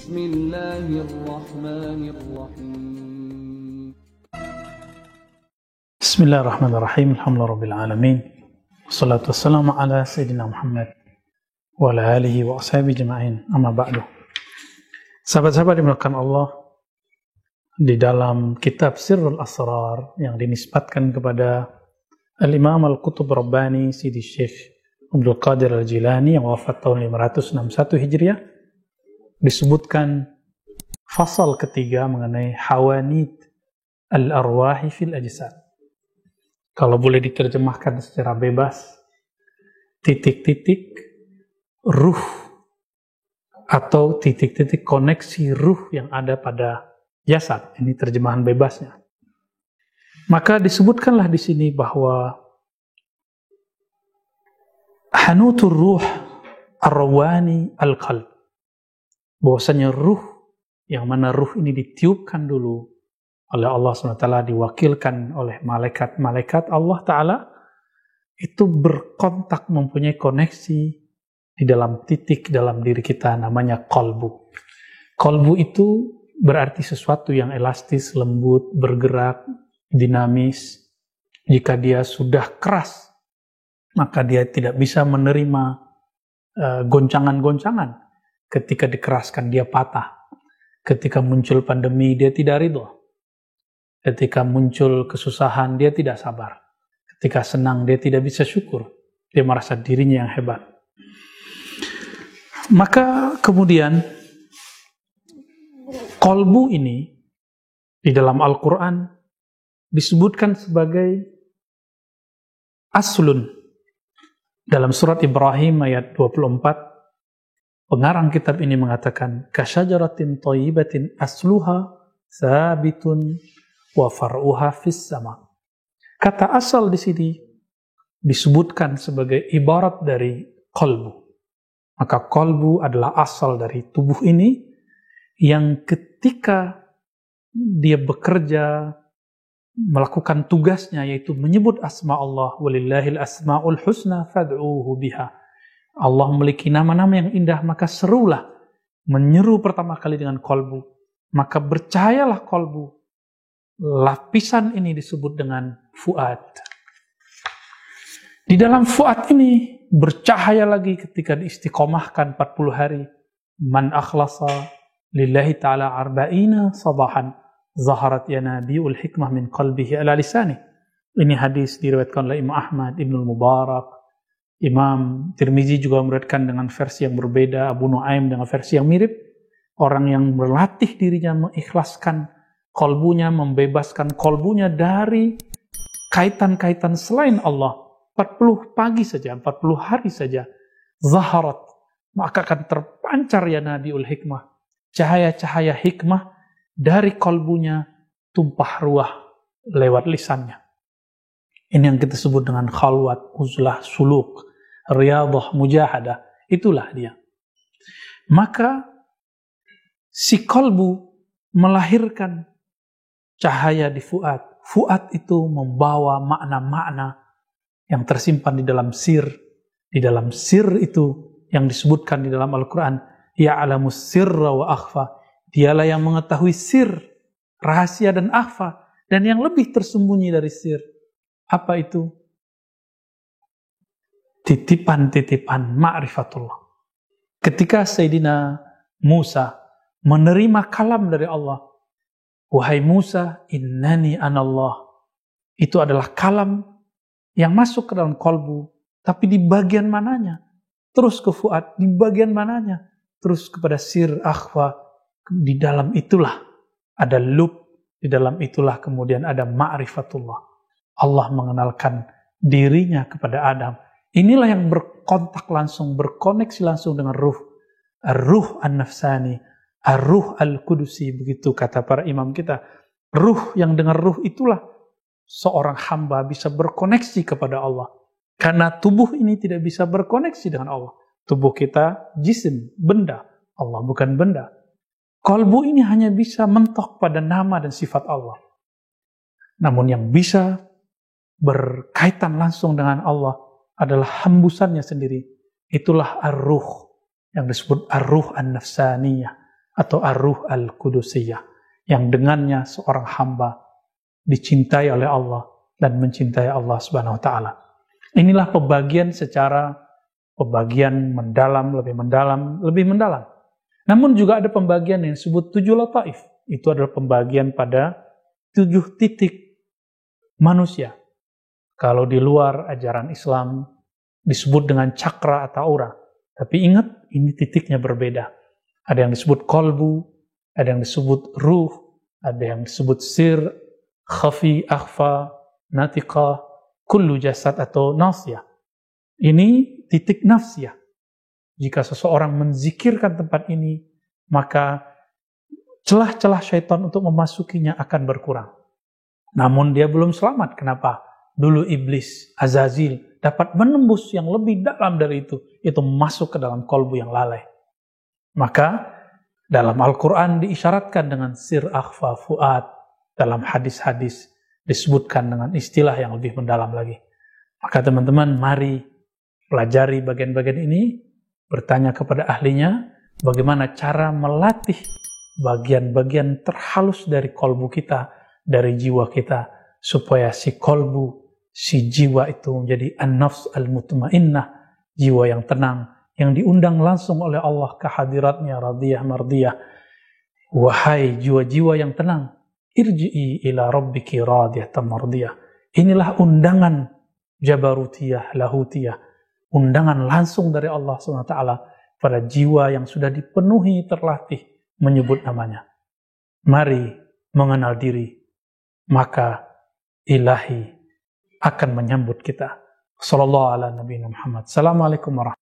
Bismillahirrahmanirrahim. Bismillahirrahmanirrahim. Alhamdulillahirabbil alamin. Wassalatu wassalamu ala sayyidina Muhammad wa ala alihi wa ashabihi jema'in. Amma ba'du. Sahabat-sahabat dimuliakan Allah, di dalam kitab Sirrul Asrar yang dinisbatkan kepada Al-Imam Al-Qutub Rabbani Sidi Syekh Abdul Qadir Al-Jilani yang wafat tahun 561 Hijriah, disebutkan fasal ketiga mengenai hawanit al-arwahi fil ajsad. Kalau boleh diterjemahkan secara bebas, titik-titik ruh atau titik-titik koneksi ruh yang ada pada jasad. Ini terjemahan bebasnya. Maka disebutkanlah di sini bahwa hanutur ruh ar-rawani al-qalb, bahwasanya ruh, yang mana ruh ini ditiupkan dulu oleh Allah SWT, diwakilkan oleh malaikat-malaikat Allah Ta'ala, itu berkontak, mempunyai koneksi di dalam titik dalam diri kita, namanya qalbu. Qalbu itu berarti sesuatu yang elastis, lembut, bergerak, dinamis. Jika dia sudah keras, maka dia tidak bisa menerima goncangan-goncangan. Ketika dikeraskan, dia patah. Ketika muncul pandemi, dia tidak ridho. Ketika muncul kesusahan, dia tidak sabar. Ketika senang, dia tidak bisa syukur. Dia merasa dirinya yang hebat. Maka kemudian qalbu ini di dalam Al-Quran disebutkan sebagai aslun. Dalam surat Ibrahim ayat 24, pengarang kitab ini mengatakan, kasyajaratin thayyibatin asluha sabitun wa far'uha fis sama. Kata asal di sini disebutkan sebagai ibarat dari qalbu. Maka qalbu adalah asal dari tubuh ini yang ketika dia bekerja, melakukan tugasnya, yaitu menyebut asma Allah, walillahil asma'ul husna fad'uhu biha. Allah memiliki nama-nama yang indah, maka serulah, menyeru pertama kali dengan qalbu. Maka bercahayalah qalbu. Lapisan ini disebut dengan fuad. Di dalam fuad ini bercahaya lagi ketika diistiqomahkan 40 hari. Man akhlasa lillahi ta'ala arba'ina sabahan zaharat yanabiul hikmah min qalbihi ala lisani. Ini hadis diriwayatkan oleh Imam Ahmad, Ibnul Mubarak, Imam Tirmizi juga meriwayatkan dengan versi yang berbeda, Abu Nuaim dengan versi yang mirip. Orang yang berlatih dirinya mengikhlaskan qalbunya, membebaskan qalbunya dari kaitan-kaitan selain Allah, 40 pagi saja, 40 hari saja, zaharat, maka akan terpancar ya nabiul hikmah, cahaya-cahaya hikmah dari qalbunya, tumpah ruah lewat lisannya. Ini yang kita sebut dengan khalwat, uzlah, suluk, riyadah, mujahadah. Itulah dia. Maka si qalbu melahirkan cahaya di fuad. Fuad itu membawa makna-makna yang tersimpan di dalam sir. Di dalam sir itu yang disebutkan di dalam Al-Quran, ya'lamus sirra wa akhfa. Dialah yang mengetahui sir, rahasia dan akhfa, dan yang lebih tersembunyi dari sir. Apa itu? Titipan-titipan ma'rifatullah. Ketika Sayyidina Musa menerima kalam dari Allah, wahai Musa, innani anallah. Itu adalah kalam yang masuk ke dalam qalbu, tapi di bagian mananya? Terus ke fuad, di bagian mananya? Terus kepada sir, akhfa. Di dalam itulah ada lub, di dalam itulah kemudian ada ma'rifatullah. Allah mengenalkan dirinya kepada Adam. Inilah yang berkontak langsung, berkoneksi langsung dengan ruh. Ar-ruh an-nafsani, ar-ruh al-kudusi, begitu kata para imam kita. Ruh, yang dengan ruh itulah seorang hamba bisa berkoneksi kepada Allah. Karena tubuh ini tidak bisa berkoneksi dengan Allah. Tubuh kita jisim, benda. Allah bukan benda. Qalbu ini hanya bisa mentok pada nama dan sifat Allah. Namun yang bisa berkaitan langsung dengan Allah adalah hembusannya sendiri. Itulah ar-ruh, yang disebut ar-ruh an-nafsaniyah, atau ar-ruh al-qudusiyah, yang dengannya seorang hamba dicintai oleh Allah dan mencintai Allah Subhanahu wa taala. Inilah pembagian mendalam, lebih mendalam. Namun juga ada pembagian yang disebut 7 lataif. Itu adalah pembagian pada 7 titik manusia. Kalau di luar ajaran Islam disebut dengan cakra atau aura. Tapi ingat, ini titiknya berbeda. Ada yang disebut kolbu, ada yang disebut ruh, ada yang disebut sir, khafi, akhfa, natiqah, kullu jasad atau nasiyah. Ini titik nafsiyah. Jika seseorang menzikirkan tempat ini, maka celah-celah syaitan untuk memasukinya akan berkurang. Namun dia belum selamat. Kenapa? Dulu iblis, Azazil, dapat menembus yang lebih dalam dari itu masuk ke dalam kolbu yang lalai. Maka dalam Al-Quran diisyaratkan dengan sir akhfa fuad, dalam hadis-hadis disebutkan dengan istilah yang lebih mendalam lagi. Maka teman-teman, mari pelajari bagian-bagian ini, bertanya kepada ahlinya, bagaimana cara melatih bagian-bagian terhalus dari kolbu kita, dari jiwa kita, supaya si kolbu, si jiwa itu menjadi an-nafs al-mutmainnah, jiwa yang tenang, yang diundang langsung oleh Allah ke hadiratnya radiyah mardiyah. Wahai jiwa-jiwa yang tenang, irji'i ila rabbiki radiyatan mardiyah. Inilah undangan jabarutiyah, lahutiyah, undangan langsung dari Allah SWT pada jiwa yang sudah dipenuhi, terlatih menyebut namanya. Mari mengenal diri, maka ilahi akan menyambut kita. Sallallahu ala nabiyina Muhammad. Assalamualaikum warahmatullahi wabarakatuh.